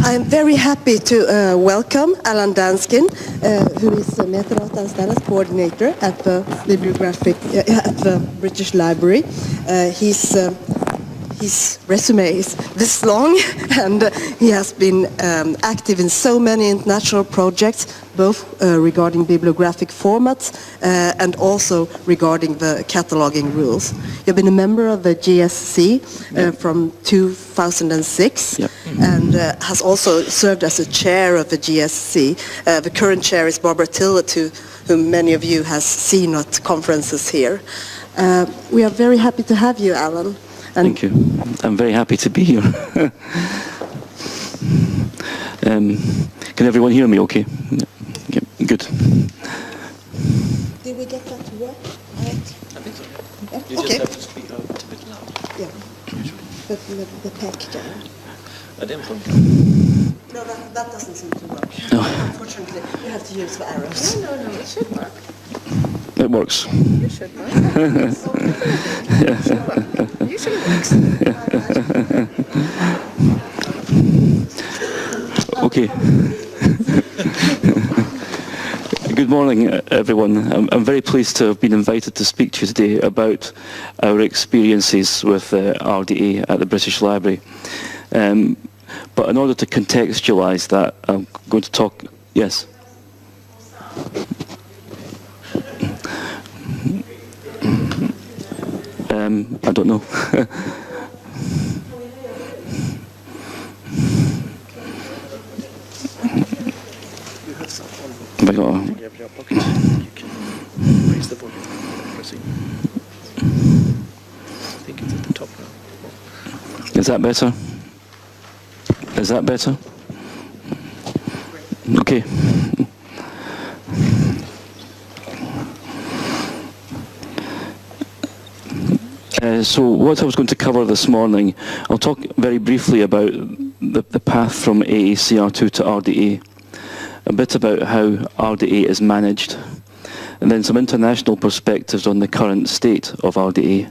I'm very happy to welcome Alan Danskin, who is a Meterat coordinator at the at the British Library. His resume is this long, and he has been active in so many international projects, both regarding bibliographic formats and also regarding the cataloging rules. You've been a member of the GSC from 2006, and has also served as a chair of the GSC. The current chair is Barbara Tillett, whom many of you has seen at conferences here. We are very happy to have you, Alan. Thank you. I'm very happy to be here. Can everyone hear me okay? Yeah, good. Did we get that to work? Right. I think so. Yeah. You just have to speak out a bit loud. Yeah. But the pack down. Den funkar. No, that doesn't seem to work. No. Unfortunately, you have to use the arrows. No, it should work. It works. It should work. Usually works. Okay. Good morning, everyone. I'm very pleased to have been invited to speak to you today about our experiences with RDA at the British Library. But in order to contextualise that, I'm going to talk... Yes? I don't know. Have I got a... You can raise the volume by pressing. I think it's at the top now. Is that better? Is that better? Okay. So what I was going to cover this morning, I'll talk very briefly about the path from AACR2 to RDA, a bit about how RDA is managed, and then some international perspectives on the current state of RDA.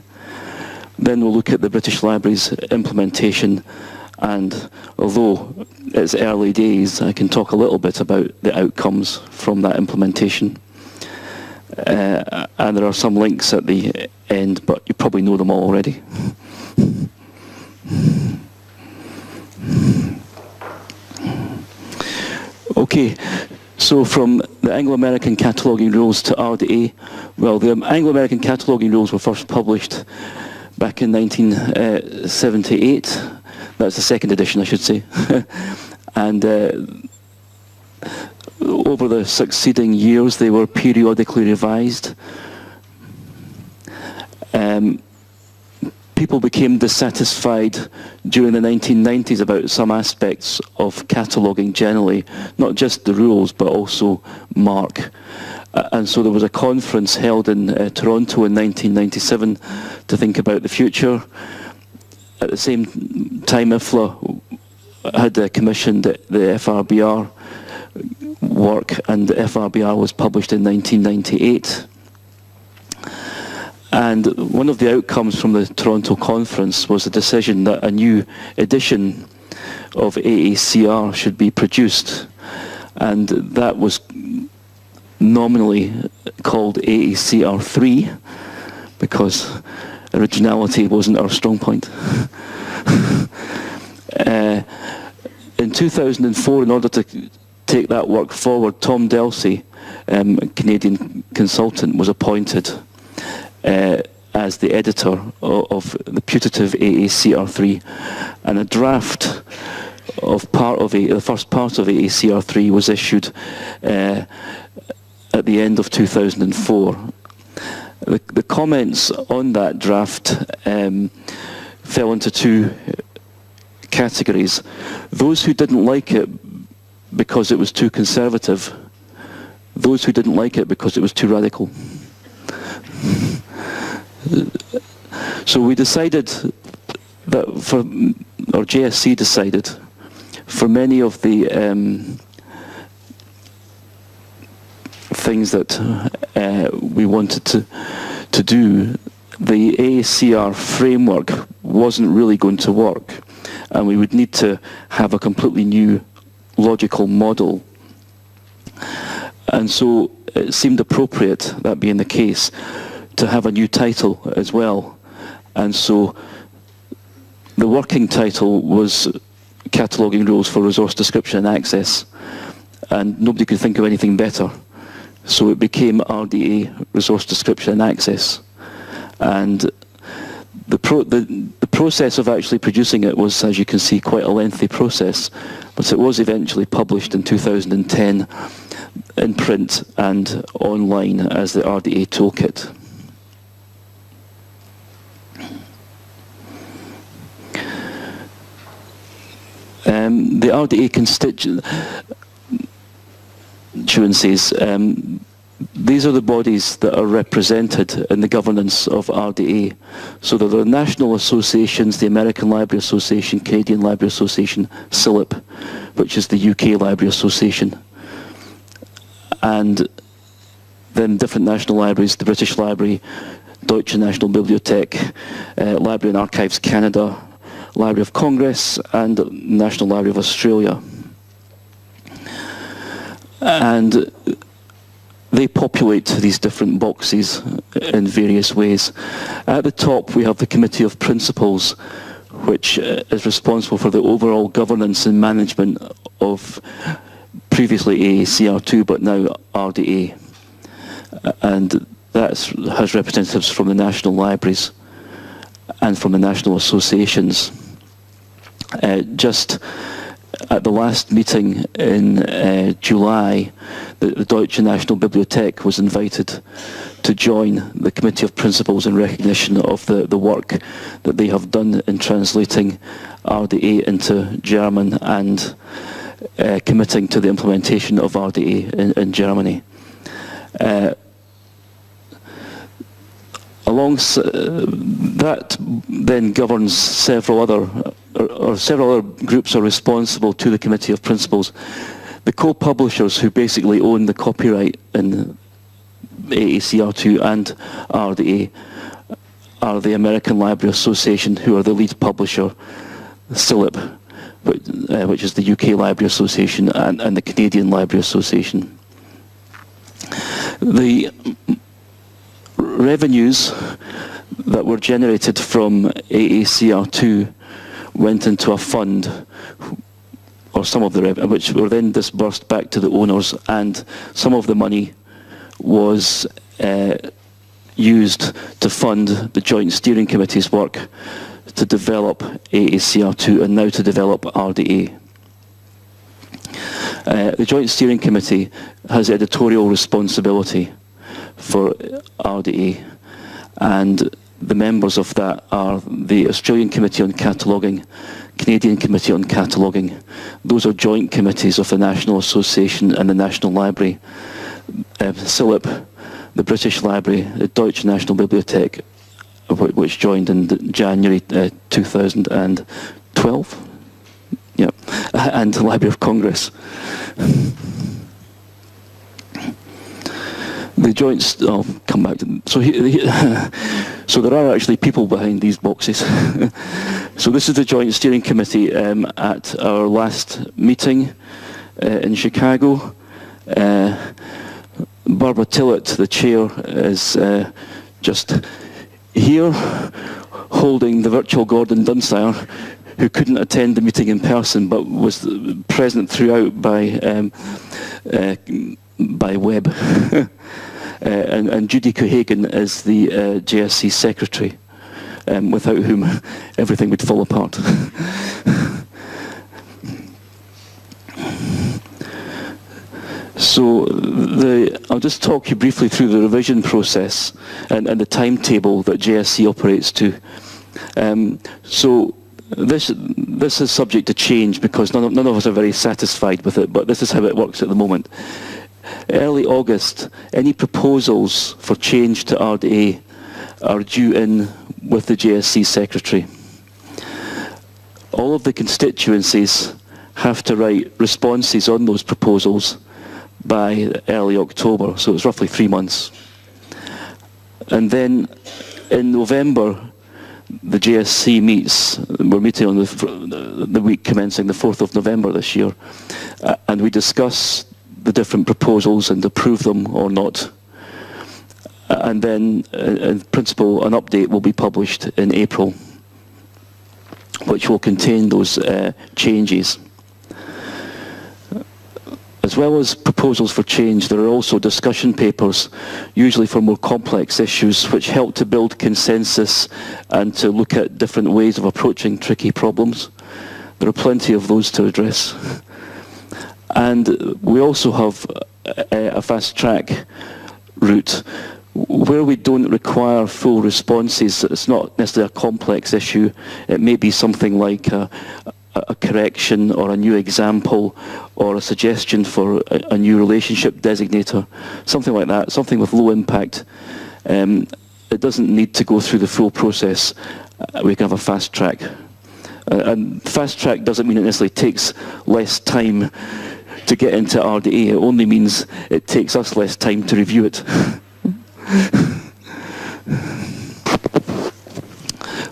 Then we'll look at the British Library's implementation, and although it's early days, I can talk a little bit about the outcomes from that implementation. And there are some links at the end, but you probably know them all already. Okay, so from the Anglo-American cataloguing rules to RDA, well, the Anglo-American cataloguing rules were first published back in 1978. That's the second edition, I should say. And over the succeeding years, they were periodically revised. People became dissatisfied during the 1990s about some aspects of cataloguing generally, not just the rules, but also MARC. And so there was a conference held in Toronto in 1997 to think about the future. At the same time, IFLA had commissioned the FRBR work, and the FRBR was published in 1998. And one of the outcomes from the Toronto conference was the decision that a new edition of AACR should be produced, and that was nominally called AACR3 because originality wasn't our strong point. In 2004, in order to take that work forward, Tom Delsey, a Canadian consultant, was appointed as the editor of the putative AACR3, and a draft of the first part of AACR3 was issued at the end of 2004. The comments on that draft fell into two categories. Those who didn't like it because it was too conservative, those who didn't like it because it was too radical. So we decided that or JSC decided, for many of the things that we wanted to do, the AACR framework wasn't really going to work. and we would need to have a completely new logical model. And so it seemed appropriate, that being the case, to have a new title as well. And so the working title was Cataloguing Rules for Resource Description and Access, and nobody could think of anything better. So it became RDA, Resource Description and Access. And the process of actually producing it was, as you can see, quite a lengthy process, but it was eventually published in 2010 in print and online as the RDA Toolkit. The RDA constituencies, these are the bodies that are represented in the governance of RDA. So there are national associations, the American Library Association, Canadian Library Association, SILIP, which is the UK Library Association. And then different national libraries, the British Library, Deutsche National Bibliotek, Library and Archives Canada, Library of Congress, and National Library of Australia. And they populate these different boxes in various ways. At the top we have the Committee of Principals, which is responsible for the overall governance and management of previously AACR2 but now RDA. And that has representatives from the national libraries and from the national associations. Just at the last meeting in July, the Deutsche National Bibliotek was invited to join the Committee of Principals in recognition of the work that they have done in translating RDA into German and committing to the implementation of RDA in Germany. That then governs several other groups are responsible to the Committee of Principals. The co-publishers who basically own the copyright in AACR2 and RDA are the American Library Association, who are the lead publisher, SILIP, which is the UK Library Association, and the Canadian Library Association. The revenues that were generated from AACR2 went into a fund, or some of the revenue, which were then disbursed back to the owners, and some of the money was used to fund the Joint Steering Committee's work to develop AACR2 and now to develop RDA. The Joint Steering Committee has editorial responsibility for RDA, and the members of that are the Australian Committee on Cataloguing, Canadian Committee on Cataloguing. Those are joint committees of the National Association and the National Library. SILIP, the British Library, the Deutsche National Bibliotek, which joined in January 2012, yeah, and the Library of Congress. The joint, I'll come back to, so there are actually people behind these boxes. So this is the Joint Steering Committee at our last meeting in Chicago. Barbara Tillett, the chair, is just here holding the virtual Gordon Dunsire, who couldn't attend the meeting in person but was present throughout by web. And Judy Cohagen is the JSC secretary, without whom everything would fall apart. So I'll just talk you briefly through the revision process and the timetable that JSC operates to. So this is subject to change because none of us are very satisfied with it, but this is how it works at the moment. Early August, any proposals for change to RDA are due in with the JSC secretary. All of the constituencies have to write responses on those proposals by early October, so it's roughly 3 months. And then in November, the JSC meets. We're meeting on the week commencing the 4th of November this year, and we discuss the different proposals and approve them or not. And then, in principle, an update will be published in April, which will contain those changes. As well as proposals for change, there are also discussion papers, usually for more complex issues, which help to build consensus and to look at different ways of approaching tricky problems. There are plenty of those to address. And we also have a fast-track route where we don't require full responses. It's not necessarily a complex issue. It may be something like a correction or a new example or a suggestion for a new relationship designator, something like that, something with low impact. It doesn't need to go through the full process. We can have a fast track. And fast track doesn't mean it necessarily takes less time to get into RDA. It only means it takes us less time to review it.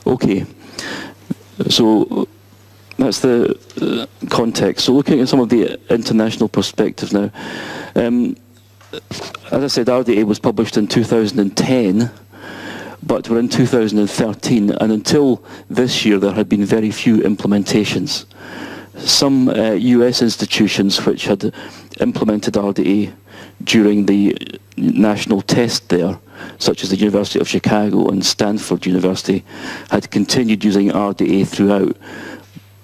Okay, so that's the context. So looking at some of the international perspectives now. As I said, RDA was published in 2010, but we're in 2013, and until this year there had been very few implementations. Some US institutions which had implemented RDA during the national test there, such as the University of Chicago and Stanford University, had continued using RDA throughout,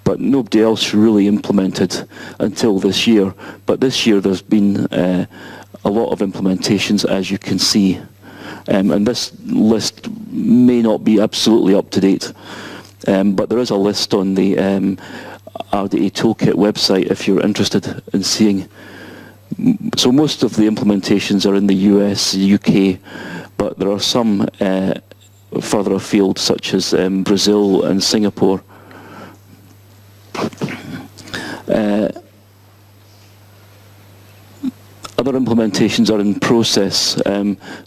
but nobody else really implemented until this year. But this year there's been a lot of implementations, as you can see. And this list may not be absolutely up to date, but there is a list on the RDA Toolkit website if you're interested in seeing. So most of the implementations are in the US, UK, but there are some further afield, such as Brazil and Singapore. Other implementations are in process.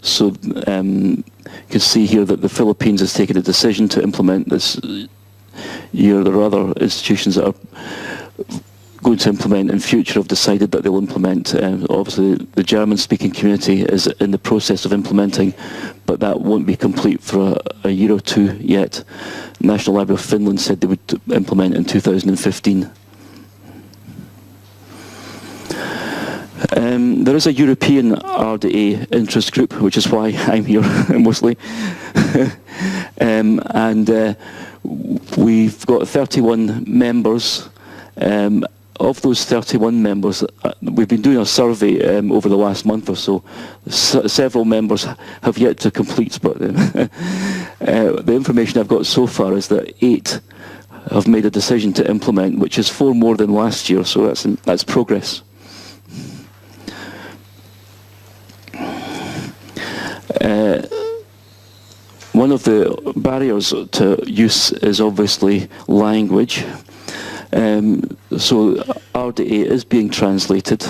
So you can see here that the Philippines has taken a decision to implement this year. There are other institutions that are going to implement in future have decided that they'll implement. Obviously the German-speaking community is in the process of implementing, but that won't be complete for a year or two yet. National Library of Finland said they would implement in 2015. There is a European RDA interest group, which is why I'm here mostly. And we've got 31 members. Of those 31 members, we've been doing a survey over the last month or so. Several members have yet to complete, but the information I've got so far is that 8 have made a decision to implement, which is 4 more than last year, so that's progress. One of the barriers to use is obviously language. So RDA is being translated.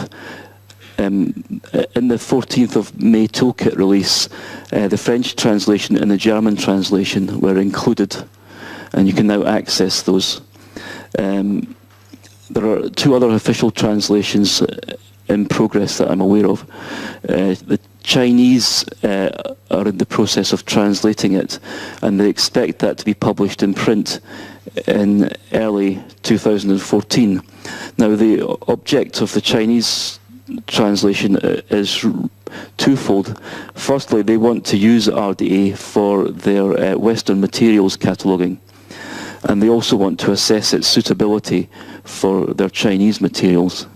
In the 14th of May toolkit release, the French translation and the German translation were included, and you can now access those. There are 2 other official translations in progress that I'm aware of. The Chinese are in the process of translating it, and they expect that to be published in print in early 2014. Now, the object of the Chinese translation is twofold. Firstly, they want to use RDA for their Western materials cataloguing, and they also want to assess its suitability for their Chinese materials.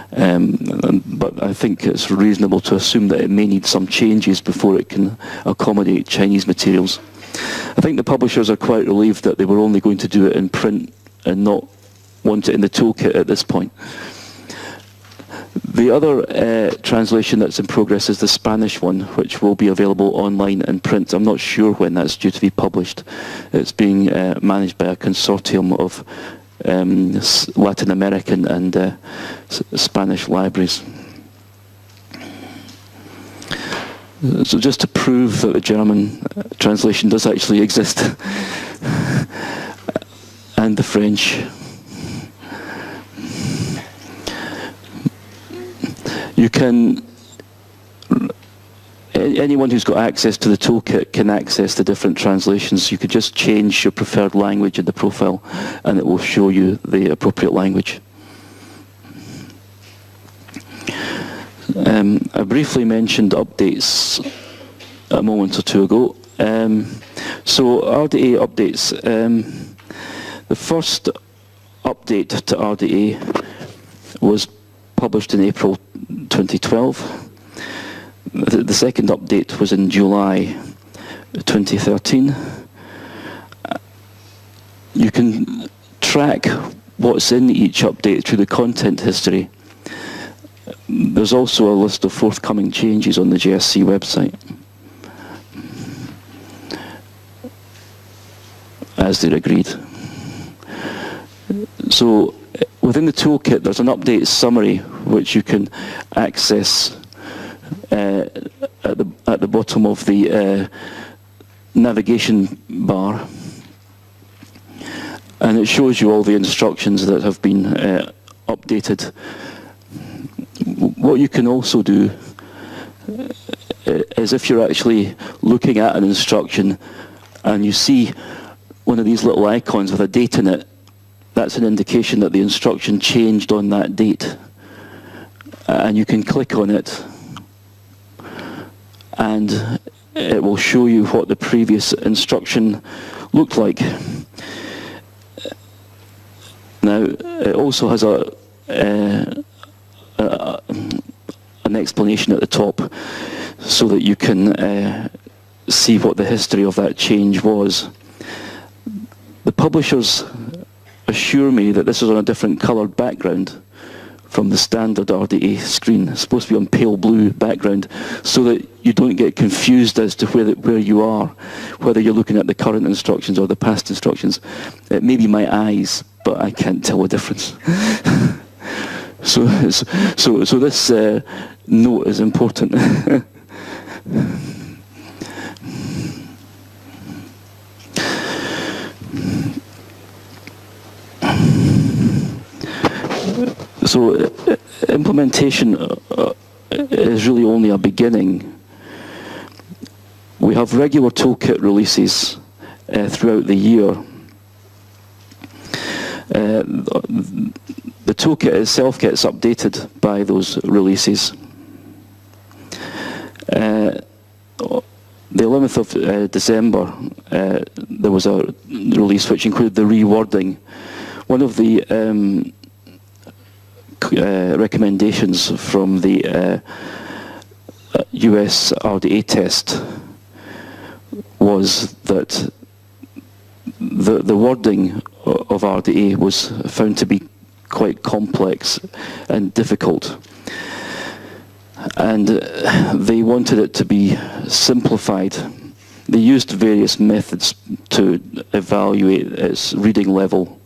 But I think it's reasonable to assume that it may need some changes before it can accommodate Chinese materials. I think the publishers are quite relieved that they were only going to do it in print and not want it in the toolkit at this point. The other translation that's in progress is the Spanish one, which will be available online and print. I'm not sure when that's due to be published. It's being managed by a consortium of Latin American and Spanish libraries. So just to prove that the German translation does actually exist, and the French. You can, anyone who's got access to the toolkit can access the different translations. You could just change your preferred language in the profile and it will show you the appropriate language. I briefly mentioned updates a moment or two ago. So RDA updates. The first update to RDA was published in April 2012. The second update was in July 2013. You can track what's in each update through the content history. There's also a list of forthcoming changes on the JSC website, as they're agreed. So within the toolkit there's an update summary which you can access at the bottom of the navigation bar, and it shows you all the instructions that have been updated. What you can also do is, if you're actually looking at an instruction and you see one of these little icons with a date in it, that's an indication that the instruction changed on that date. And you can click on it and it will show you what the previous instruction looked like. Now, it also has an explanation at the top so that you can see what the history of that change was. The publishers assure me that this is on a different coloured background from the standard RDA screen. It's supposed to be on pale blue background so that you don't get confused as to where you are, whether you're looking at the current instructions or the past instructions. It may be my eyes, but I can't tell the difference. So this note is important. So implementation is really only a beginning. We have regular toolkit releases throughout the year. The toolkit itself gets updated by those releases. The 11th of December, there was a release which included the rewording. One of the recommendations from the US RDA test was that the wording of RDA was found to be quite complex and difficult, and they wanted it to be simplified. They used various methods to evaluate its reading level,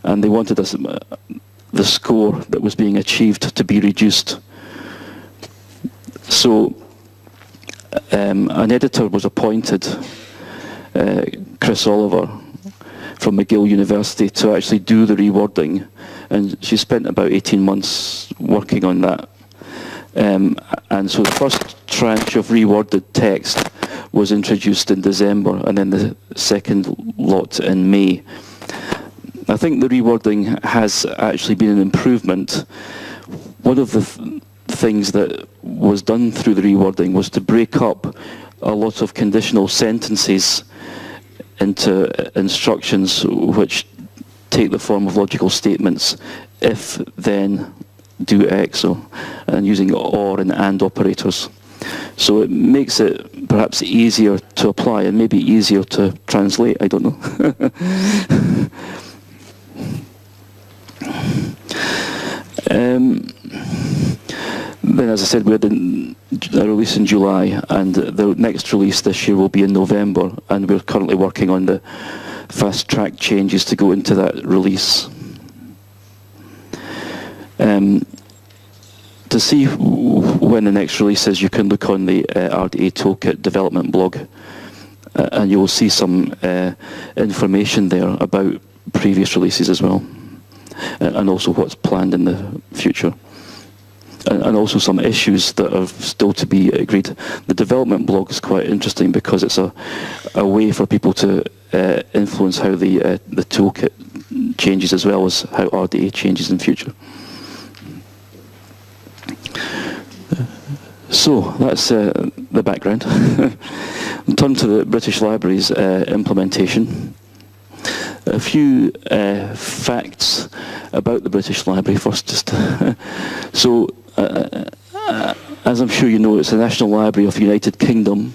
and they wanted the score that was being achieved to be reduced. So an editor was appointed, Chris Oliver from McGill University, to actually do the rewording, and she spent about 18 months working on that. And so the first tranche of reworded text was introduced in December, and then the second lot in May. I think the rewording has actually been an improvement. One of the things that was done through the rewording was to break up a lot of conditional sentences into instructions which take the form of logical statements: if, then, do X, and using or and operators. So it makes it perhaps easier to apply and maybe easier to translate, I don't know. Then, as I said, we had a release in July, and the next release this year will be in November, and we're currently working on the fast-track changes to go into that release. To see when the next release is, you can look on the RDA Toolkit development blog, and you will see some information there about previous releases as well, and also what's planned in the future. And also some issues that are still to be agreed. The development blog is quite interesting because it's a way for people to influence how the toolkit changes as well as how RDA changes in future. So that's the background. Turn to the British Library's implementation. A few facts about the British Library first. So, as I'm sure you know, it's the National Library of the United Kingdom.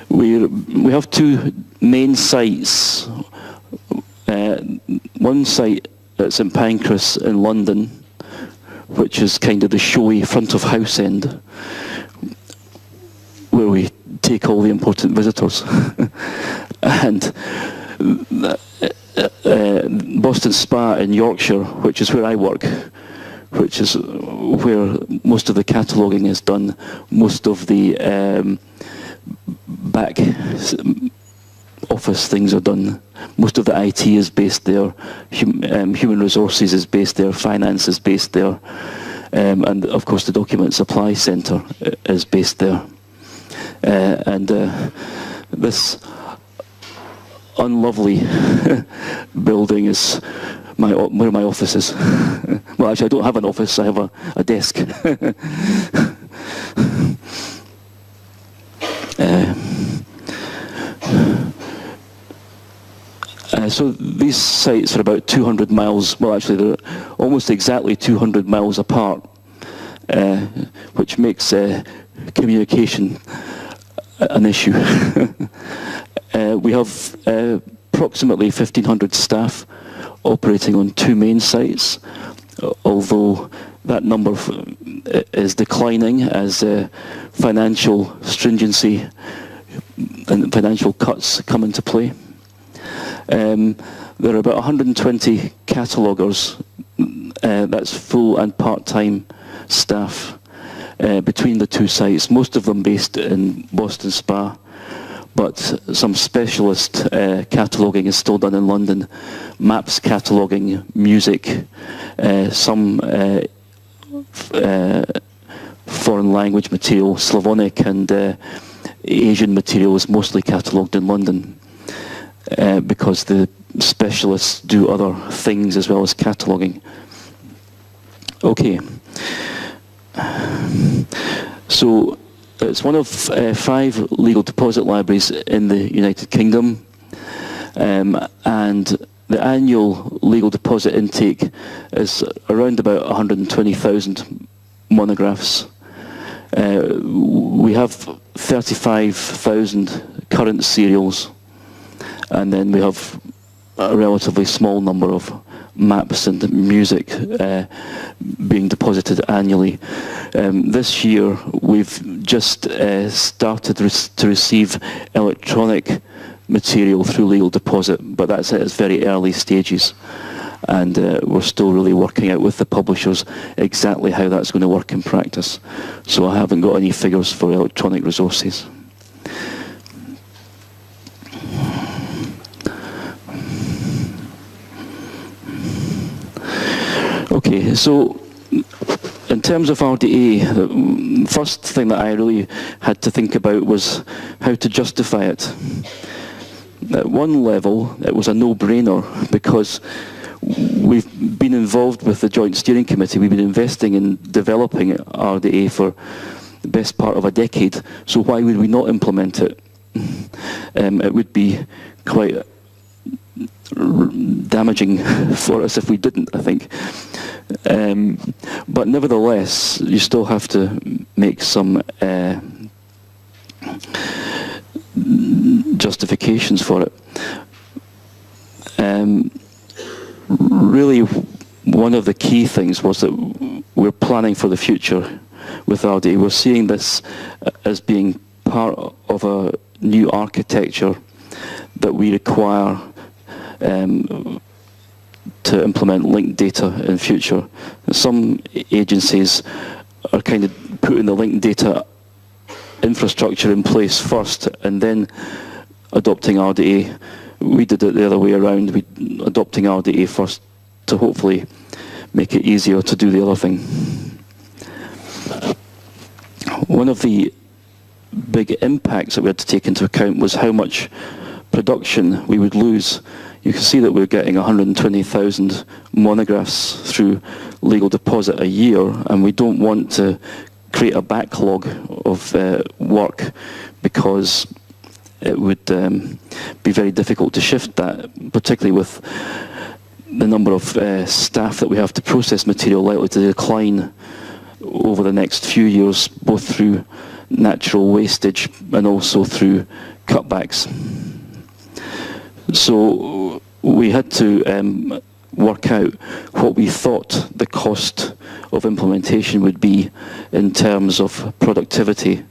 We have two main sites. One site at St Pancras in London, which is kind of the showy front of house end, where we take all the important visitors. And Boston Spa in Yorkshire, which is where I work, which is where most of the cataloguing is done, most of the back office things are done, most of the IT is based there, human resources is based there, finance is based there, and of course the document supply centre is based there. This unlovely building is where my office is. Well, actually, I don't have an office, I have a desk. So these sites are about 200 miles, well actually they're almost exactly 200 miles apart, which makes communication an issue. We have approximately 1,500 staff operating on two main sites, although that number is declining as financial stringency and financial cuts come into play. There are about 120 cataloguers, that's full and part-time staff between the two sites, most of them based in Boston Spa, but some specialist cataloguing is still done in London, maps cataloguing, music, some foreign language material, Slavonic and Asian material is mostly catalogued in London. Because the specialists do other things as well as cataloguing. Okay. So it's one of 5 legal deposit libraries in the United Kingdom, and the annual legal deposit intake is around about 120,000 monographs. We have 35,000 current serials, and then we have a relatively small number of maps and music being deposited annually. This year we've just started to receive electronic material through legal deposit, but that's at its very early stages, and we're still really working out with the publishers exactly how that's going to work in practice. So I haven't got any figures for electronic resources. Okay, so in terms of RDA, the first thing that I really had to think about was how to justify it. At one level, it was a no-brainer because we've been involved with the Joint Steering Committee. We've been investing in developing RDA for the best part of a decade, so why would we not implement it? It would be quite damaging for us if we didn't, I think. But nevertheless, you still have to make some justifications for it. Really, one of the key things was that we're planning for the future with RDA. We're seeing this as being part of a new architecture that we require to implement linked data in future. Some agencies are kind of putting the linked data infrastructure in place first and then adopting RDA. we did it the other way around, adopting RDA first to hopefully make it easier to do the other thing. One of the big impacts that we had to take into account was how much production we would lose. You can see that we're getting 120,000 monographs through legal deposit a year, and we don't want to create a backlog of work, because it would be very difficult to shift that, particularly with the number of staff that we have to process material likely to decline over the next few years, both through natural wastage and also through cutbacks. So we had to work out what we thought the cost of implementation would be in terms of productivity,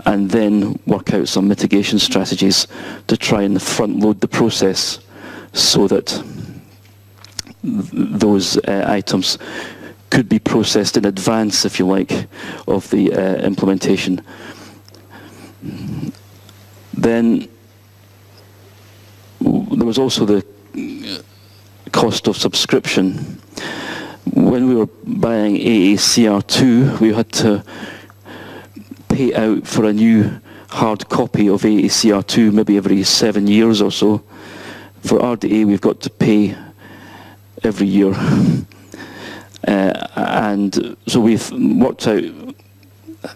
and then work out some mitigation strategies to try and front load the process so that those items could be processed in advance, if you like, of the implementation. Then there was also the cost of subscription. When we were buying AACR2, we had to pay out for a new hard copy of AACR2 maybe every 7 years or so. For RDA, we've got to pay every year. And so we've worked out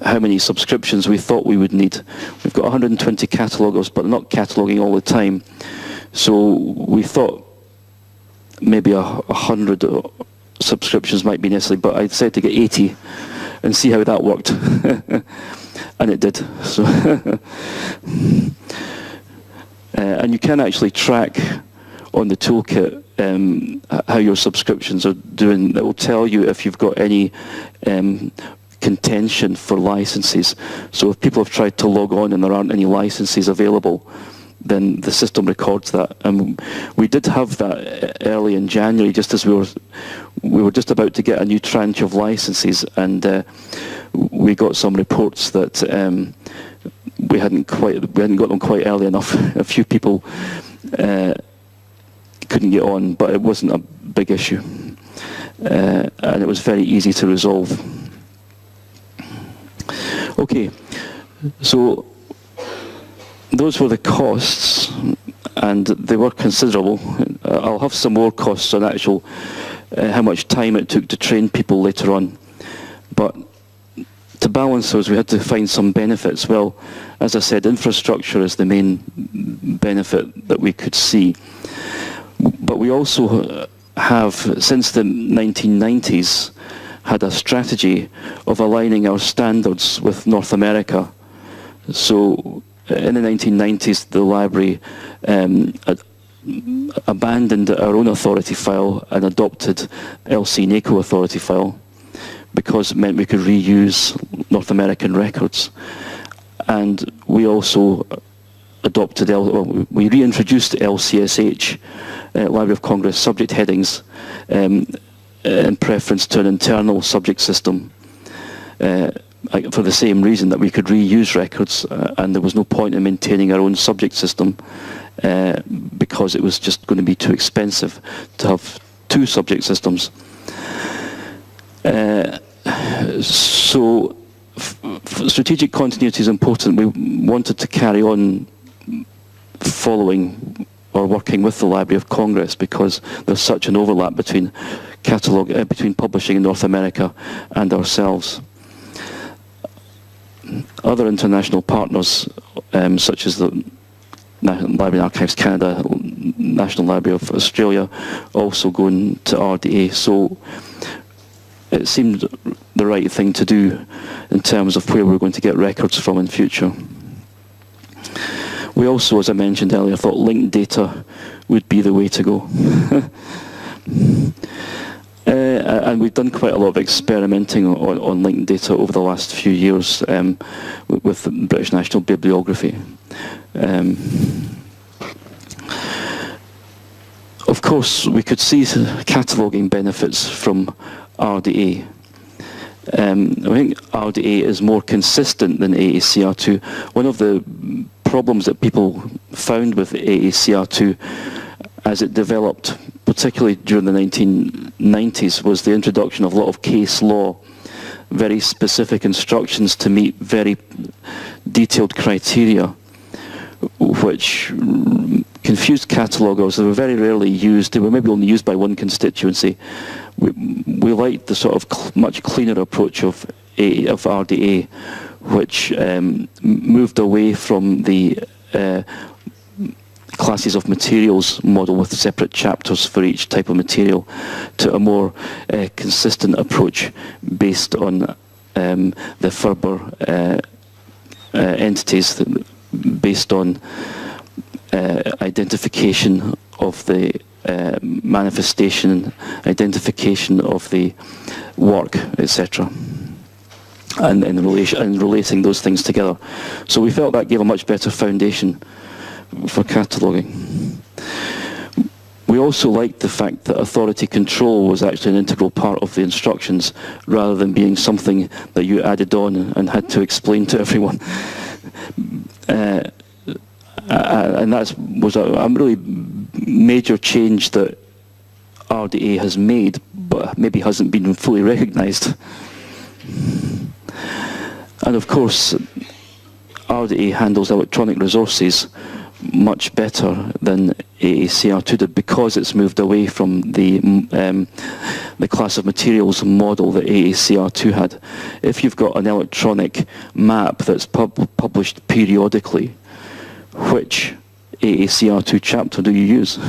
how many subscriptions we thought we would need. We've got 120 cataloguers, but not cataloguing all the time. So we thought maybe 100 subscriptions might be necessary, but I decided to get 80 and see how that worked. And it did. So and you can actually track on the toolkit how your subscriptions are doing. It will tell you if you've got any contention for licenses. So if people have tried to log on and there aren't any licenses available, then the system records that. And we did have that early in January, just as we were just about to get a new tranche of licenses, and we got some reports that we hadn't got them quite early enough. A few people couldn't get on, but it wasn't a big issue, and it was very easy to resolve. Okay, so those were the costs, and they were considerable. I'll have some more costs on actual how much time it took to train people later on, but to balance those we had to find some benefits. Well, as I said, infrastructure is the main benefit that we could see, but we also have, since the 1990s, had a strategy of aligning our standards with North America. So in the 1990s, the library abandoned our own authority file and adopted LC NACO authority file, because it meant we could reuse North American records. And we also adopted, we reintroduced LCSH, Library of Congress subject headings, in preference to an internal subject system, for the same reason that we could reuse records, and there was no point in maintaining our own subject system, because it was just going to be too expensive to have two subject systems. So strategic continuity is important. We wanted to carry on following or working with the Library of Congress, because there's such an overlap between between publishing in North America and ourselves. Other international partners, such as the Library and Archives Canada, National Library of Australia, also going to RDA. So it seemed the right thing to do in terms of where we're going to get records from in future. We also, as I mentioned earlier, thought linked data would be the way to go. And we've done quite a lot of experimenting on linked data over the last few years with the British National Bibliography. Of course, we could see cataloguing benefits from RDA. I think RDA is more consistent than AACR2. One of the problems that people found with AACR2 as it developed, particularly during the 1990s, was the introduction of a lot of case law, very specific instructions to meet very detailed criteria, which confused cataloguers. They were very rarely used. They were maybe only used by one constituency. We liked the sort of much cleaner approach of RDA, which moved away from the classes of materials model with separate chapters for each type of material to a more consistent approach based on the Ferber entities, based on identification of the manifestation, identification of the work, etc. And relating those things together. So we felt that gave a much better foundation for cataloguing. We also liked the fact that authority control was actually an integral part of the instructions, rather than being something that you added on and had to explain to everyone. And that was a really major change that RDA has made, but maybe hasn't been fully recognised. And of course, RDA handles electronic resources much better than AACR2 did, because it's moved away from the class of materials model that AACR2 had. If you've got an electronic map that's published periodically, which AACR2 chapter do you use?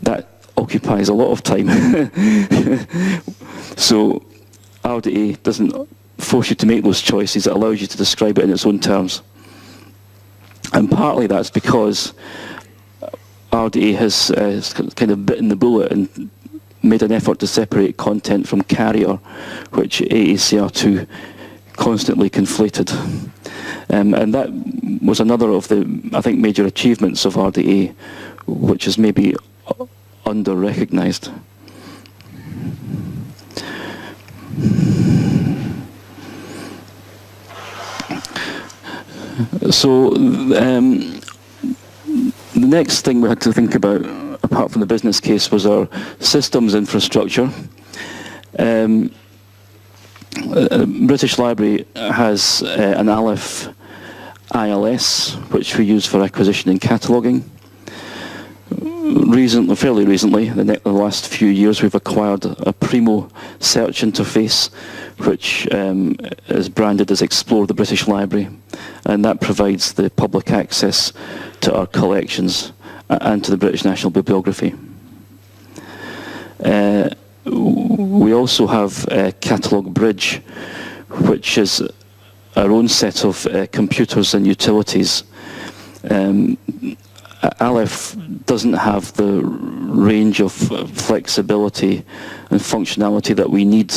That occupies a lot of time. So RDA doesn't force you to make those choices, it allows you to describe it in its own terms. And partly that's because RDA has kind of bitten the bullet and made an effort to separate content from carrier, which AACR2 constantly conflated. And that was another of the, I think, major achievements of RDA, which is maybe under-recognised. So the next thing we had to think about, apart from the business case, was our systems infrastructure. British Library has an Aleph ILS, which we use for acquisition and cataloguing. Fairly recently, the last few years, we've acquired a Primo search interface, which is branded as Explore the British Library, and that provides the public access to our collections and to the British National Bibliography. We also have Catalogue Bridge, which is our own set of computers and utilities. Aleph doesn't have the range of flexibility and functionality that we need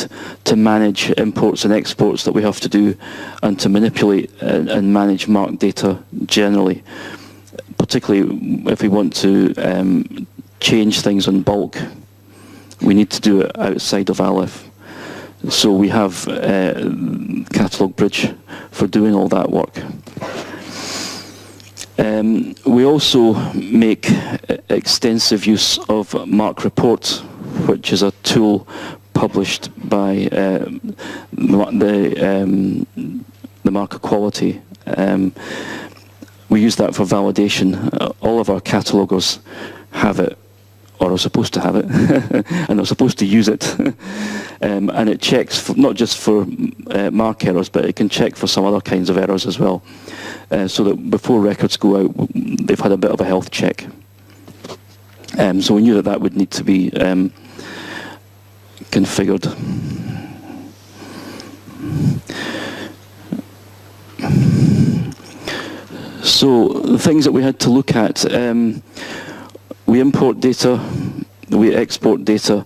to manage imports and exports that we have to do, and to manipulate and manage marked data generally, particularly if we want to change things on bulk. We need to do it outside of Aleph. So we have Catalogue Bridge for doing all that work. We also make extensive use of Mark Report, which is a tool published by the Mark Equality. We use that for validation. All of our catalogers have it, or are supposed to have it, and are supposed to use it. And it checks for, not just for mark errors, but it can check for some other kinds of errors as well. So that before records go out, they've had a bit of a health check. So we knew that that would need to be configured. So the things that we had to look at, we import data, we export data,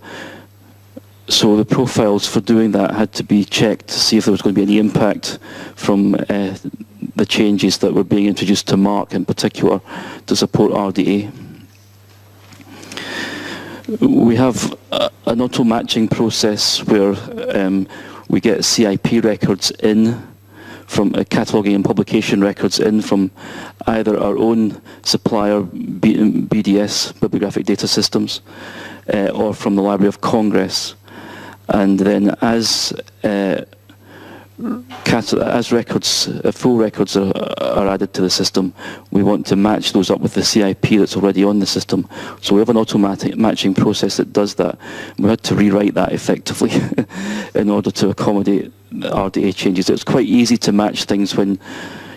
so the profiles for doing that had to be checked to see if there was going to be any impact from the changes that were being introduced to Mark in particular to support RDA. We have an auto-matching process where we get CIP records in from cataloguing and publication records in from either our own supplier, BDS, Bibliographic Data Systems, or from the Library of Congress. And then as records, full records are added to the system, we want to match those up with the CIP that's already on the system. So we have an automatic matching process that does that. We had to rewrite that effectively in order to accommodate RDA changes. It's quite easy to match things when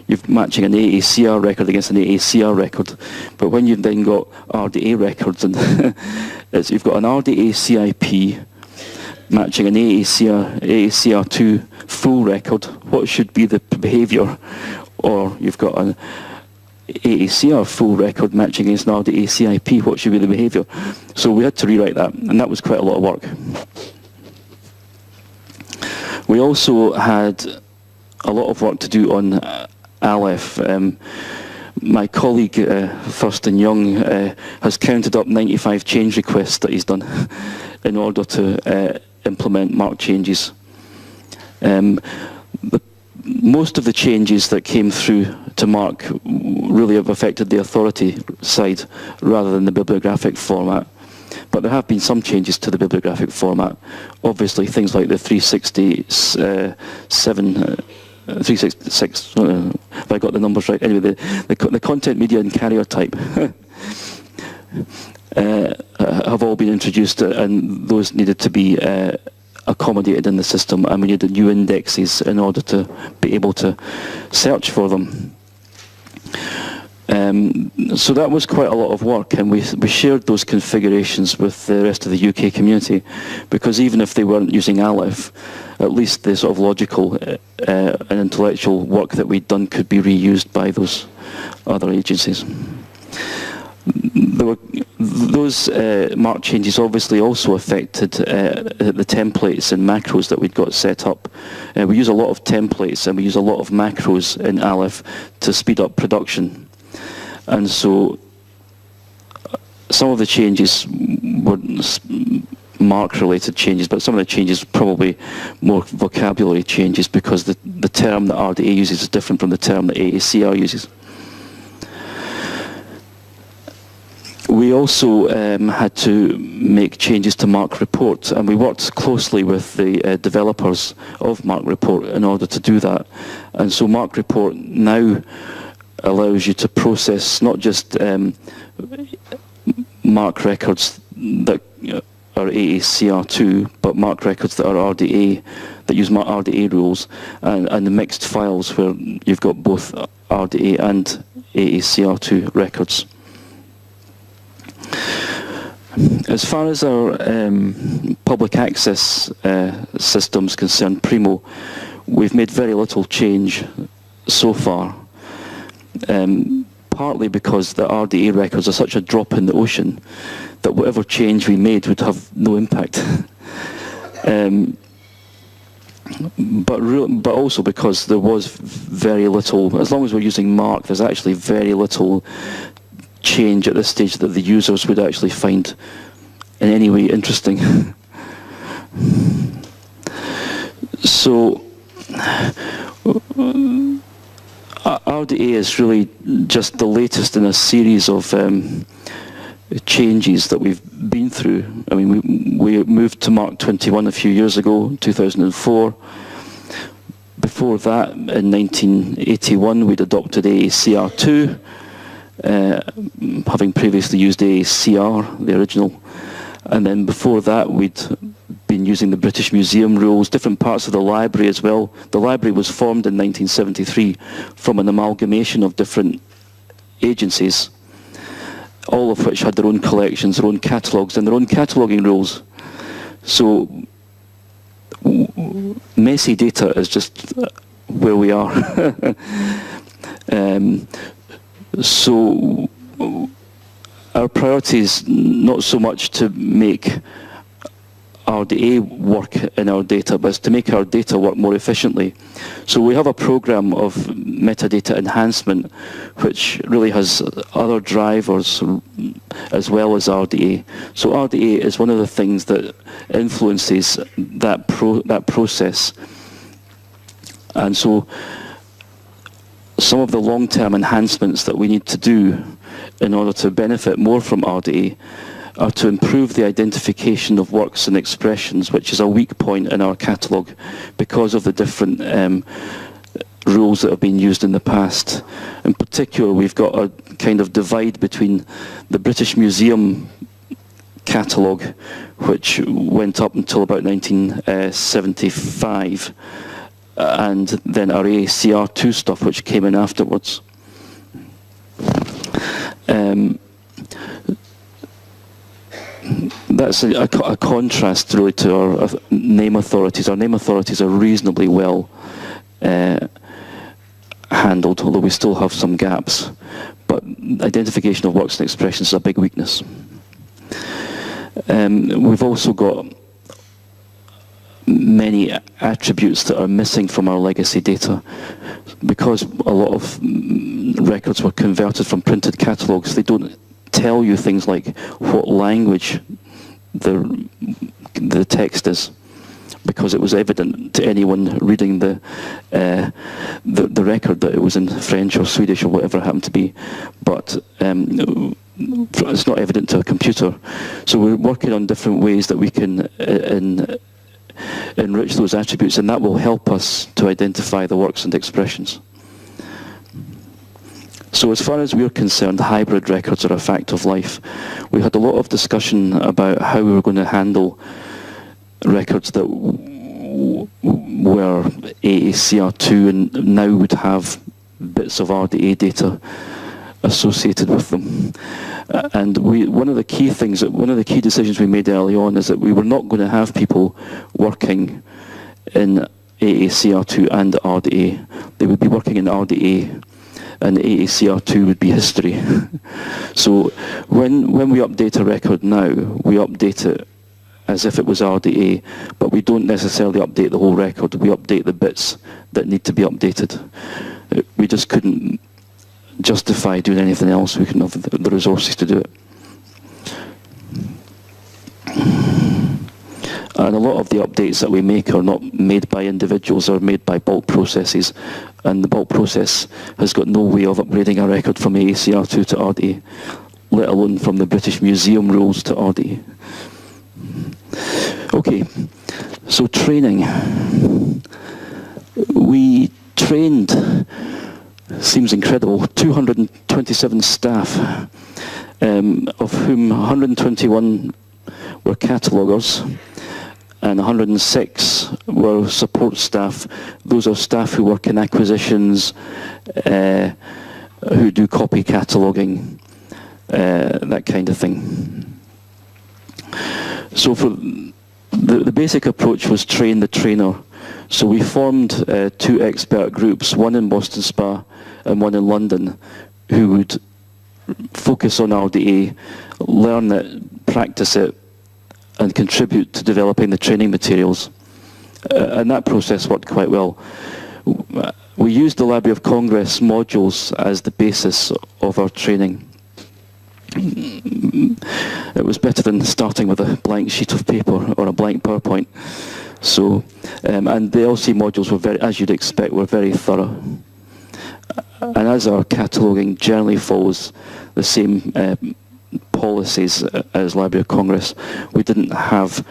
you're matching an AACR record against an AACR record, but when you've then got RDA records, and you've got an RDA CIP matching an AACR2 full record, what should be the behaviour? Or you've got an AACR full record matching against an RDA CIP, what should be the behaviour? So we had to rewrite that, and that was quite a lot of work. We also had a lot of work to do on Aleph. My colleague, Thurston Young, has counted up 95 change requests that he's done in order to implement mark changes. Most of the changes that came through to mark really have affected the authority side rather than the bibliographic format. But there have been some changes to the bibliographic format. Obviously, things like the 366, if I got the numbers right. Anyway, the content, media, and carrier type have all been introduced, and those needed to be accommodated in the system, and we needed new indexes in order to be able to search for them. So that was quite a lot of work, and we shared those configurations with the rest of the UK community, because even if they weren't using Aleph, at least the sort of logical and intellectual work that we'd done could be reused by those other agencies. Those mark changes obviously also affected the templates and macros that we'd got set up. We use a lot of templates and we use a lot of macros in Aleph to speed up production. And so some of the changes were mark-related changes, but some of the changes probably more vocabulary changes, because the term that RDA uses is different from the term that AACR uses. We also had to make changes to Mark Report, and we worked closely with the developers of Mark Report in order to do that. And so Mark Report now allows you to process not just mark records that are AACR2, but mark records that are RDA, that use RDA rules, and the mixed files where you've got both RDA and AACR2 records. As far as our public access systems concerned, Primo, we've made very little change so far, partly because the RDA records are such a drop in the ocean that whatever change we made would have no impact. But also because there was very little, as long as we're using Mark, there's actually very little change at this stage that the users would actually find in any way interesting. So RDA is really just the latest in a series of changes that we've been through. I mean, we moved to Mark 21 a few years ago, 2004. Before that, in 1981, we'd adopted AACR2, having previously used AACR, the original. And then before that, we'd been using the British Museum rules, different parts of the library as well. The library was formed in 1973 from an amalgamation of different agencies, all of which had their own collections, their own catalogues, and their own cataloguing rules. So messy data is just where we are. So our priority is not so much to make RDA work in our data, but it's to make our data work more efficiently. So we have a program of metadata enhancement which really has other drivers as well as RDA. So RDA is one of the things that influences that process. And so some of the long-term enhancements that we need to do in order to benefit more from RDA are to improve the identification of works and expressions, which is a weak point in our catalogue because of the different rules that have been used in the past. In particular, we've got a kind of divide between the British Museum catalogue, which went up until about 1975, and then our AACR2 stuff, which came in afterwards. That's a contrast really to our name authorities. Our name authorities are reasonably well handled, although we still have some gaps. But identification of works and expressions is a big weakness. We've also got many attributes that are missing from our legacy data. Because a lot of records were converted from printed catalogues, they don't tell you things like what language the text is, because it was evident to anyone reading the record that it was in French or Swedish or whatever it happened to be, but it's not evident to a computer. So we're working on different ways that we can enrich those attributes, and that will help us to identify the works and expressions. So as far as we're concerned, hybrid records are a fact of life. We had a lot of discussion about how we were going to handle records that were AACR2 and now would have bits of RDA data associated with them. And one of the key decisions we made early on is that we were not going to have people working in AACR2 and RDA. They would be working in RDA, and AACR2 would be history. So when we update a record now, we update it as if it was RDA, but we don't necessarily update the whole record. We update the bits that need to be updated. We just couldn't justify doing anything else. We couldn't have the resources to do it. And a lot of the updates that we make are not made by individuals, are made by bulk processes, and the bulk process has got no way of upgrading a record from AACR2 to RDA, let alone from the British Museum rules to RDA. Okay, so training. We trained, seems incredible, 227 staff, of whom 121 were cataloguers, and 106 were support staff. Those are staff who work in acquisitions, who do copy cataloguing, that kind of thing. So for the basic approach was train the trainer. So we formed two expert groups, one in Boston Spa and one in London, who would focus on RDA, learn it, practice it, and contribute to developing the training materials. And that process worked quite well. We used the Library of Congress modules as the basis of our training. It was better than starting with a blank sheet of paper or a blank PowerPoint. So, and the LC modules were very, as you'd expect, were very thorough. And as our cataloguing generally follows the same policies as Library of Congress, we didn't have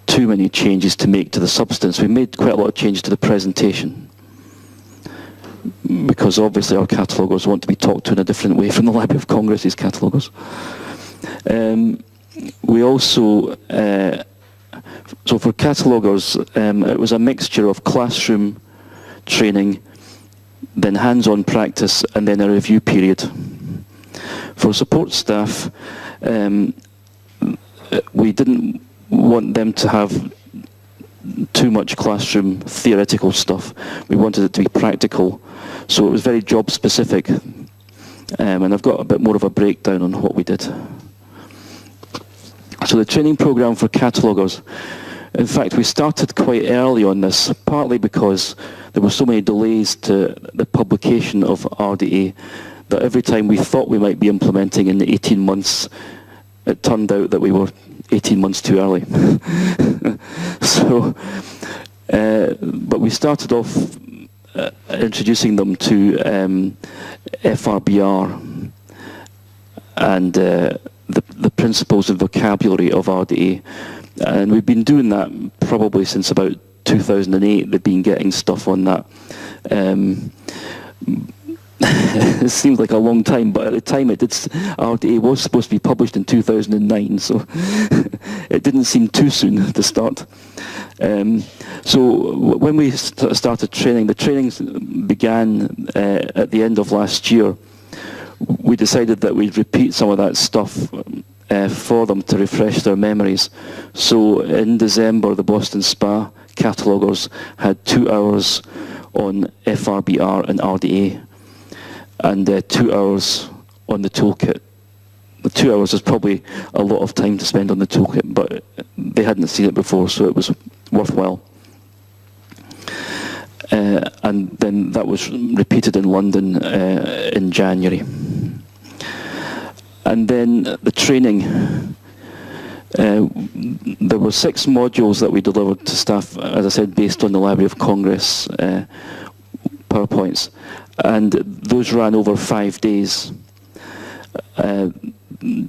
too many changes to make to the substance. We made quite a lot of changes to the presentation, because obviously our cataloguers want to be talked to in a different way from the Library of Congress's cataloguers. We also, so for cataloguers, it was a mixture of classroom training, then hands-on practice, and then a review period. For support staff, we didn't want them to have too much classroom theoretical stuff. We wanted it to be practical, so it was very job specific. And I've got a bit more of a breakdown on what we did. So the training program for cataloguers, in fact, we started quite early on this, partly because there were so many delays to the publication of RDA that every time we thought we might be implementing in 18 months, it turned out that we were 18 months too early. So, but we started off introducing them to FRBR and the principles and vocabulary of RDA. And we've been doing that probably since about 2008. They've been getting stuff on that. It seems like a long time, but at the time RDA was supposed to be published in 2009, so it didn't seem too soon to start. So when we started training, the trainings began at the end of last year. We decided that we'd repeat some of that stuff for them to refresh their memories. So in December, the Boston SPA cataloguers had 2 hours on FRBR and RDA, and 2 hours on the toolkit. The 2 hours is probably a lot of time to spend on the toolkit, but they hadn't seen it before, so it was worthwhile. And then that was repeated in London in January. And then the training, there were 6 modules that we delivered to staff, as I said, based on the Library of Congress PowerPoints, and those ran over 5 days.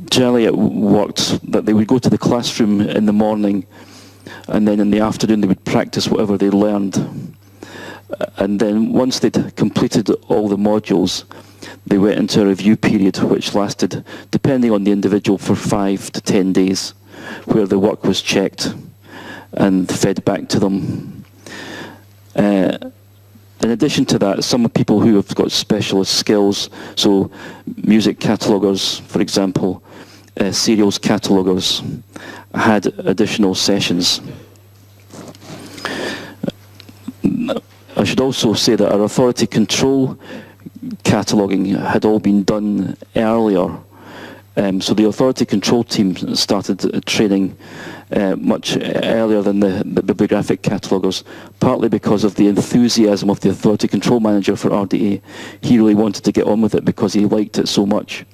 Generally it worked that they would go to the classroom in the morning, and then in the afternoon they would practice whatever they learned. And then once they'd completed all the modules, they went into a review period which lasted, depending on the individual, for 5 to 10 days, where the work was checked and fed back to them. In addition to that, some people who have got specialist skills, so music cataloguers, for example, serials cataloguers, had additional sessions. I should also say that our authority control cataloguing had all been done earlier. So the authority control team started training much earlier than the bibliographic cataloguers, partly because of the enthusiasm of the authority control manager for RDA. He really wanted to get on with it because he liked it so much.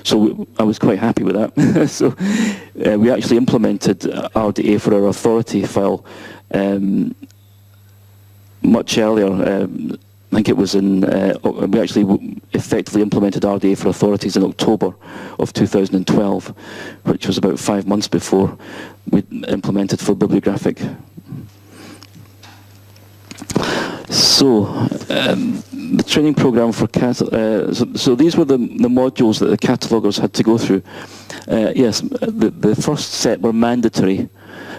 So I was quite happy with that. So we actually implemented RDA for our authority file much earlier. I think it was in, we actually effectively implemented RDA for authorities in October of 2012, which was about 5 months before we implemented for bibliographic. So, the training program for so these were the modules that the catalogers had to go through. Yes, the first set were mandatory,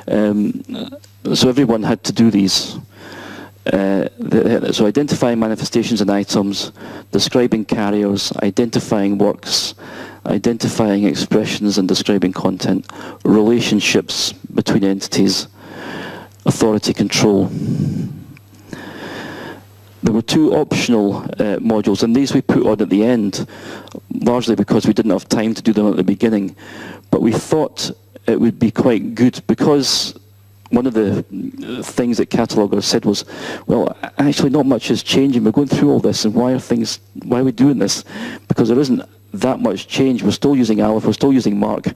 so everyone had to do these. So identifying manifestations and items, describing carriers, identifying works, identifying expressions and describing content, relationships between entities, authority control. There were 2 optional modules, and these we put on at the end, largely because we didn't have time to do them at the beginning. But we thought it would be quite good, because one of the things that catalogers said was, well, actually not much is changing. We're going through all this, and why are we doing this? Because there isn't that much change. We're still using Aleph, we're still using Mark,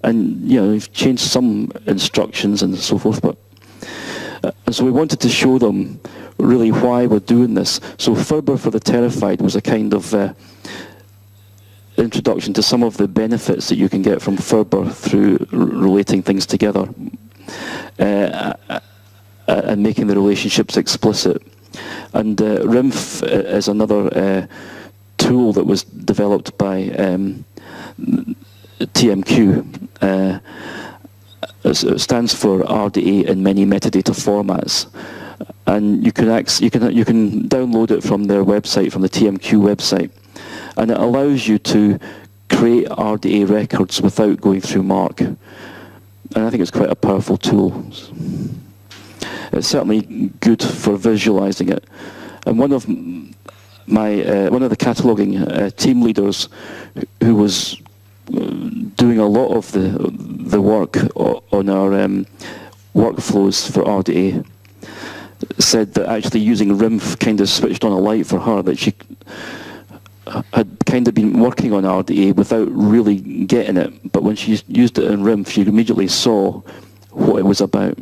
and we've changed some instructions and so forth. But and so we wanted to show them really why we're doing this. So Ferber for the Terrified was a kind of introduction to some of the benefits that you can get from Ferber through relating things together. And making the relationships explicit. And RIMF is another tool that was developed by TMQ. It stands for RDA in many metadata formats, and you can download it from their website, from the TMQ website, and it allows you to create RDA records without going through Mark. And I think it's quite a powerful tool. It's certainly good for visualizing it. And one of the cataloging team leaders who was doing a lot of the work on our workflows for RDA said that actually using RIMF kind of switched on a light for her, that she had kind of been working on RDA without really getting it, but when she used it in RIMF, she immediately saw what it was about.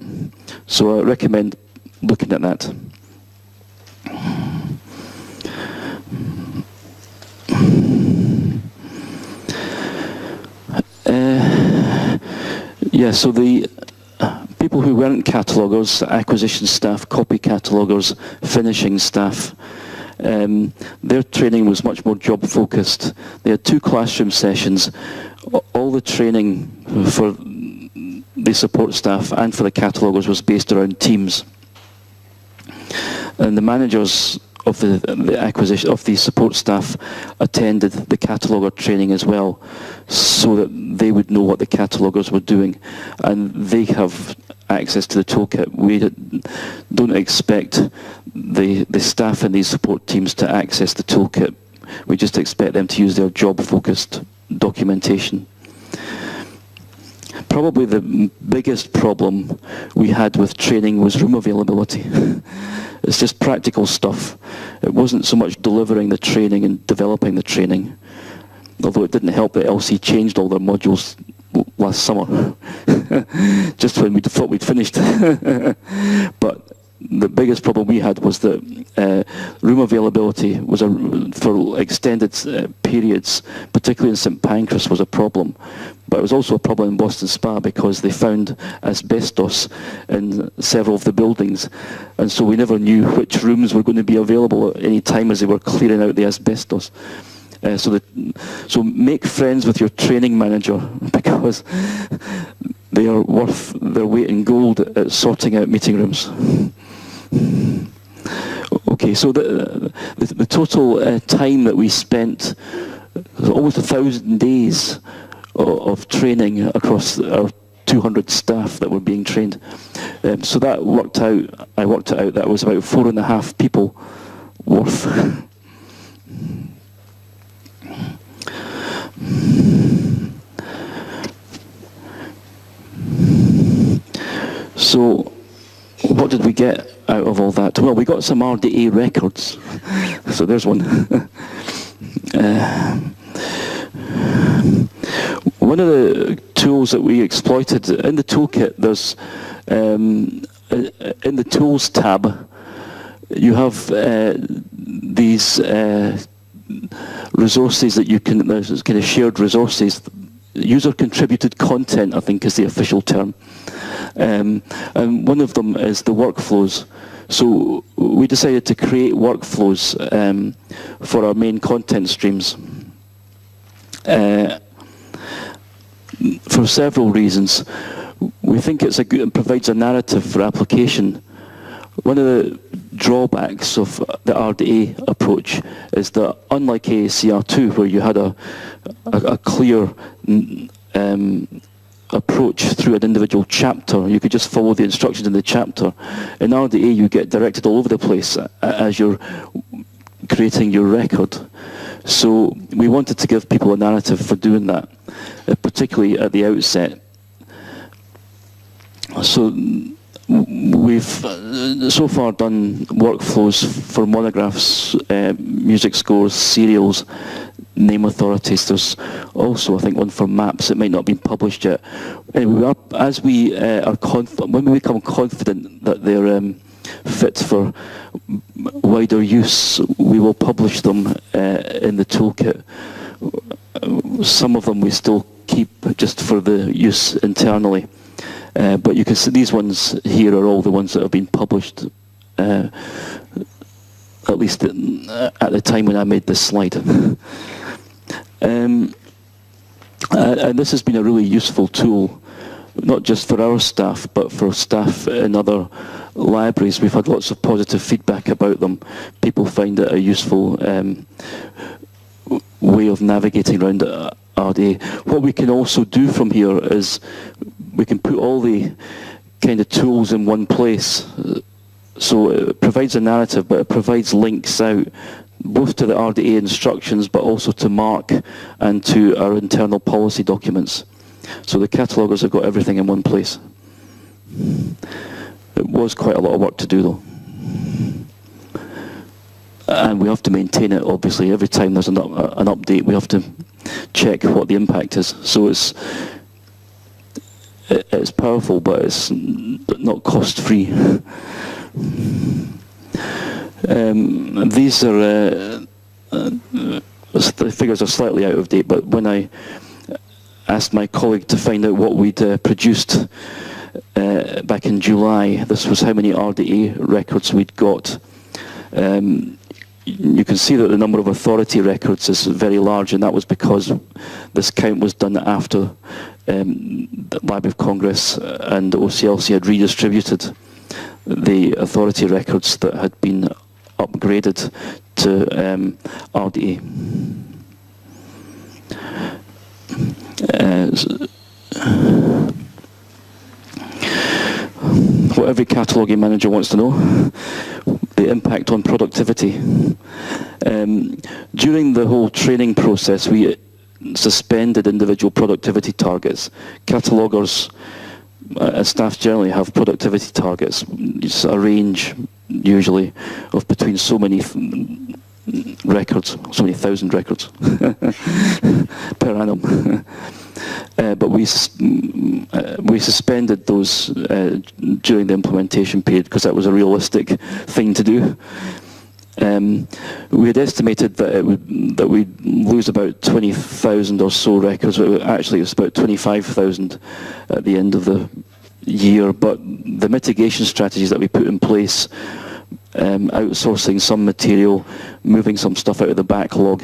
So I recommend looking at that. Yeah, so the people who weren't cataloguers, acquisition staff, copy cataloguers, finishing staff, their training was much more job focused. They had 2 classroom sessions. All the training for the support staff and for the cataloguers was based around teams. And the managers of the acquisition of the support staff attended the cataloguer training as well, so that they would know what the catalogers were doing, and they have access to the toolkit. We don't expect the staff in these support teams to access the toolkit. We just expect them to use their job-focused documentation. Probably the biggest problem we had with training was room availability. It's just practical stuff. It wasn't so much delivering the training and developing the training, although it didn't help that LC changed all their modules last summer, just when we thought we'd finished. But the biggest problem we had was that room availability was for extended periods, particularly in St Pancras, was a problem. But it was also a problem in Boston Spa because they found asbestos in several of the buildings, and so we never knew which rooms were going to be available at any time as they were clearing out the asbestos. So make friends with your training manager, because they are worth their weight in gold at sorting out meeting rooms. Okay, so the total time that we spent was almost 1,000 days of training across our 200 staff that were being trained. So that worked out, I worked it out, that was about 4.5 people worth. So what did we get out of all that? Well, we got some RDA records. So there's one. One of the tools that we exploited in the toolkit, there's in the Tools tab, you have these resources that you can, there's kind of shared resources. User-contributed content, I think, is the official term. And one of them is the workflows. So we decided to create workflows for our main content streams. For several reasons. We think it's it provides a narrative for application. One of the drawbacks of the RDA approach is that, unlike AACR2, where you had a clear approach through an individual chapter, you could just follow the instructions in the chapter. In RDA, you get directed all over the place as you're creating your record. So we wanted to give people a narrative for doing that, particularly at the outset. So we've so far done workflows for monographs, music scores, serials, name authorities. There's also, I think, one for maps. It might not have been published yet. Anyway, when we become confident that they're fit for wider use, we will publish them in the toolkit. Some of them we still keep just for the use internally. But you can see these ones here are all the ones that have been published, at least at the time when I made this slide. And this has been a really useful tool, not just for our staff, but for staff in other libraries. We've had lots of positive feedback about them. People find it a useful way of navigating around RDA. What we can also do from here is we can put all the kind of tools in one place. So it provides a narrative, but it provides links out both to the RDA instructions, but also to MARC and to our internal policy documents. So the catalogers have got everything in one place. It was quite a lot of work to do, though. And we have to maintain it, obviously. Every time there's an update, we have to check what the impact is. So it's powerful, but it's not cost-free. These are, the figures are slightly out of date, but when I asked my colleague to find out what we'd produced back in July. This was how many RDA records we'd got. You can see that the number of authority records is very large, and that was because this count was done after the Library of Congress and OCLC had redistributed the authority records that had been upgraded to RDA. What every cataloguing manager wants to know, the impact on productivity. During the whole training process, we suspended individual productivity targets. Cataloguers, staff generally have productivity targets. It's a range, usually, of between so many records, so many thousand records per annum. But we suspended those during the implementation period because that was a realistic thing to do. We had estimated that we'd lose about 20,000 or so records. Actually, it was about 25,000 at the end of the year. But the mitigation strategies that we put in place, outsourcing some material, moving some stuff out of the backlog,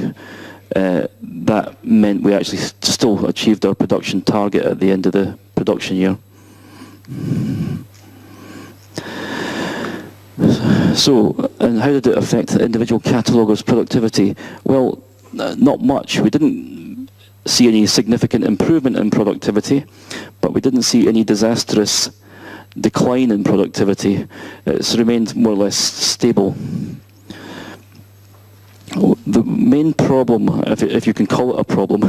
that meant we actually still achieved our production target at the end of the production year. So, and how did it affect individual cataloguers' productivity? Well, not much. We didn't see any significant improvement in productivity, but we didn't see any disastrous decline in productivity. It's remained more or less stable. The main problem, if you can call it a problem,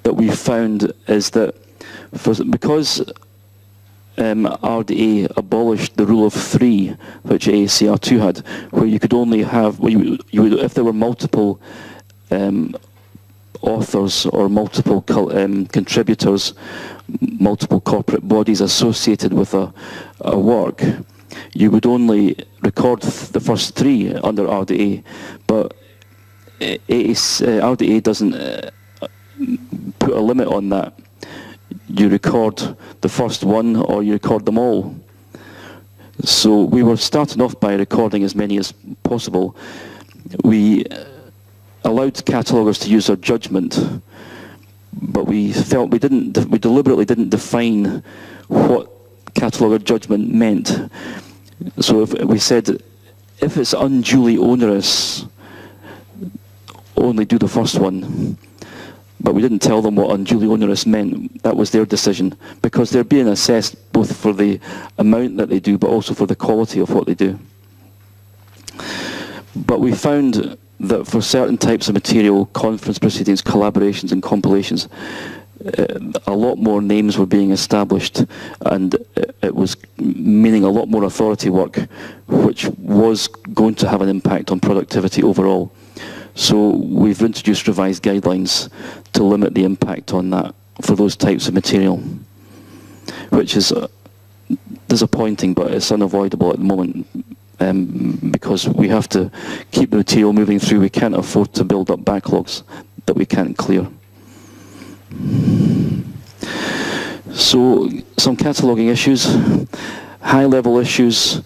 that we found is that because RDA abolished the rule of 3, which AACR2 had, where you could only have, if there were multiple authors or multiple contributors, multiple corporate bodies associated with a work, you would only record the first 3 under RDA, but RDA doesn't put a limit on that. You record the first one or you record them all. So we were starting off by recording as many as possible. We allowed cataloguers to use their judgment, but we felt we deliberately didn't define what cataloguer judgment meant. So if we said, if it's unduly onerous, only do the first one. But we didn't tell them what unduly onerous meant. That was their decision, because they're being assessed both for the amount that they do, but also for the quality of what they do. But we found that for certain types of material, conference proceedings, collaborations and compilations, a lot more names were being established, and it was meaning a lot more authority work, which was going to have an impact on productivity overall. So we've introduced revised guidelines to limit the impact on that for those types of material, which is disappointing, but it's unavoidable at the moment, because we have to keep the material moving through. We can't afford to build up backlogs that we can't clear. So some cataloguing issues, high-level issues.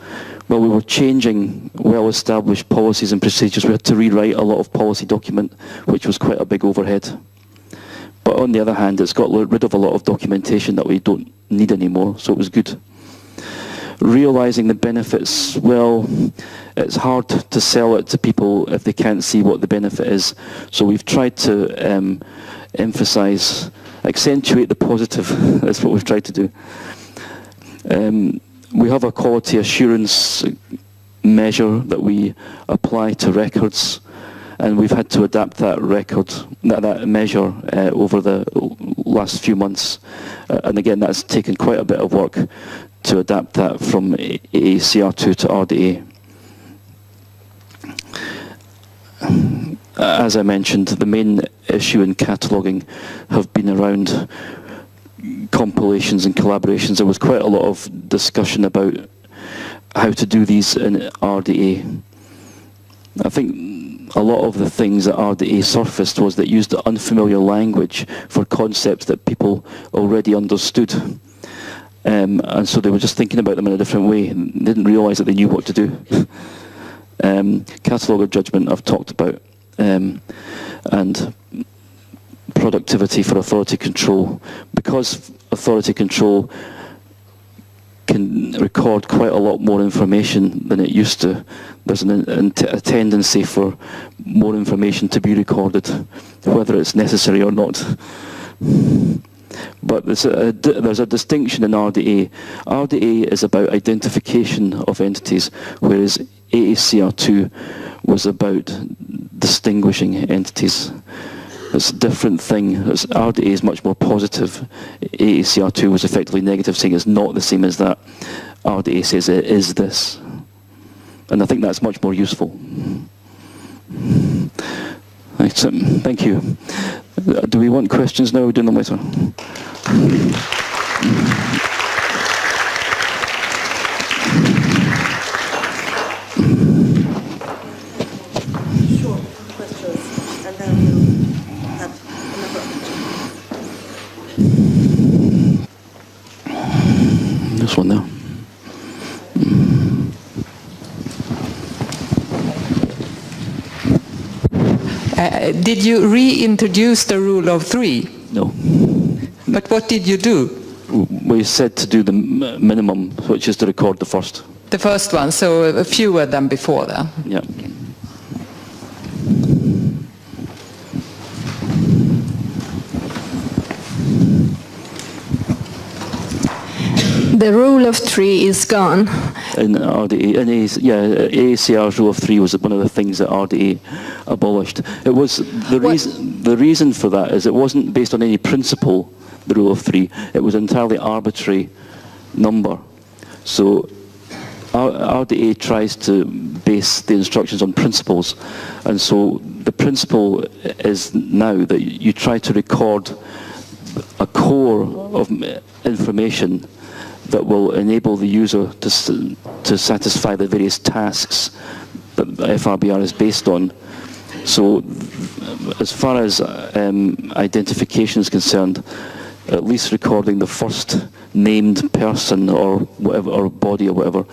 Well, we were changing well-established policies and procedures. We had to rewrite a lot of policy document, which was quite a big overhead. But on the other hand, it's got rid of a lot of documentation that we don't need anymore, so it was good. Realising the benefits, well, it's hard to sell it to people if they can't see what the benefit is. So we've tried to accentuate the positive. That's what we've tried to do. We have a quality assurance measure that we apply to records, and we've had to adapt that measure over the last few months. And again, that's taken quite a bit of work to adapt that from AACR2 to RDA. As I mentioned, the main issue in cataloguing have been around compilations and collaborations. There was quite a lot of discussion about how to do these in RDA. I think a lot of the things that RDA surfaced was that used unfamiliar language for concepts that people already understood. And so they were just thinking about them in a different way and didn't realise that they knew what to do. Catalogue of judgment I've talked about, and productivity for authority control. Because authority control can record quite a lot more information than it used to, there's a tendency for more information to be recorded, whether it's necessary or not. But there's a distinction in RDA. RDA is about identification of entities, whereas AACR2 was about distinguishing entities. It's a different thing. RDA is much more positive. AACR2 was effectively negative, saying it's not the same as that. RDA says it is this. And I think that's much more useful. Right, so, thank you. Do we want questions now or are we doing them later? Sure, questions, and then we'll have another. This one there. Did you reintroduce the rule of 3? No. But what did you do? We said to do the minimum, which is to record the first. The first one, so fewer than before then? Yeah. The rule of 3 is gone. In RDA, AACR's rule of 3 was one of the things that RDA abolished. It was the reason for that is it wasn't based on any principle, the rule of 3. It was an entirely arbitrary number. So RDA tries to base the instructions on principles, and so the principle is now that you try to record a core of information that will enable the user to satisfy the various tasks that FRBR is based on. So as far as identification is concerned, at least recording the first named person or whatever, or body or whatever,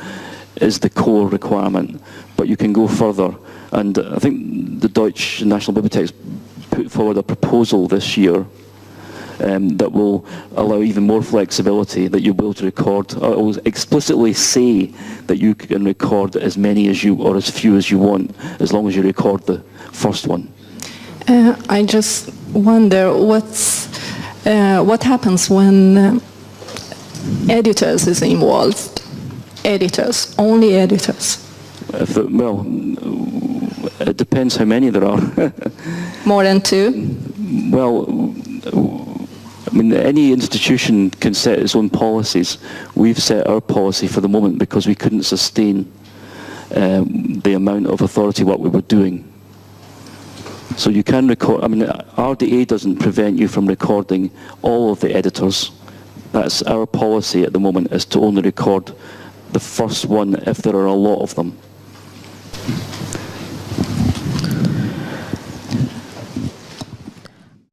is the core requirement. But you can go further, and I think the Deutsche National Bibliothek put forward a proposal this year that will allow even more flexibility, that you'll be able to record, or it will explicitly say that you can record as many as you, or as few as you want, as long as you record the first one. I just wonder what happens when editors is involved. Editors, only editors. Well, it depends how many there are. More than 2? Well, I mean, any institution can set its own policies. We've set our policy for the moment because we couldn't sustain the amount of authority work we were doing. So you can record, I mean, RDA doesn't prevent you from recording all of the editors. That's our policy at the moment, is to only record the first one if there are a lot of them.